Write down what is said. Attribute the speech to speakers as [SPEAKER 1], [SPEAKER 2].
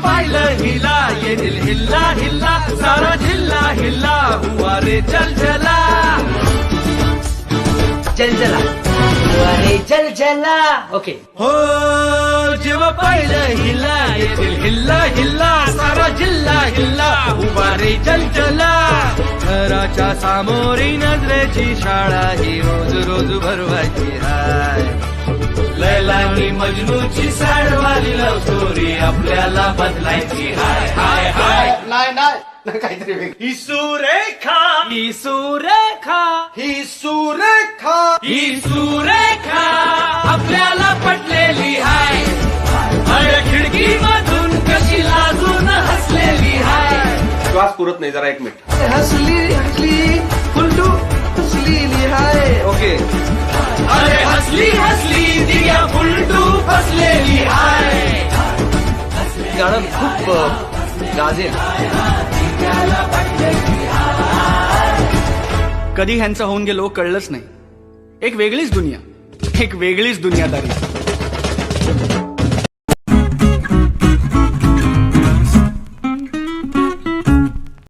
[SPEAKER 1] पाहिलं हिला ये दिल हिल्ला हिल्ला सारा जिल्हा हिल्ला हुआ रे जलजला
[SPEAKER 2] जलजला हुआ रे जलजला. ओके.
[SPEAKER 1] हो जेव्हा पाहिलं हिला ये दिल हिल्ला हिल्ला सारा जिल्हा हिल्ला हुआ रे जलजला. घराच्या सामोरी नजरेची शाळा ही रोज रोज भरवायची हाय. लैलानी मजनूची साडवाली लव स्टोरी आपल्याला बदलायची हाय हाय हाय.
[SPEAKER 3] नाही काहीतरी वेगळं.
[SPEAKER 1] ही सुरेखा ही सुरेखा
[SPEAKER 3] ही सुरेखा
[SPEAKER 1] ही सुरेखा आपल्याला पटलेली हाय. अरे खिडकी मधून कशी लाजून हसलेली हाय.
[SPEAKER 3] श्वास पुरत नाही, जरा एक मिनिट.
[SPEAKER 2] हसली हसली फुलटू हसलेली हाय.
[SPEAKER 3] ओके.
[SPEAKER 1] अरे हसली हसली दिया फुलटू फसलेली हाय.
[SPEAKER 2] गाणं खूप गाजेल.
[SPEAKER 4] कधी ह्यांचं होऊन गेलो कळलंच नाही. एक वेगळीच दुनिया, एक वेगळीच दुनियादारी.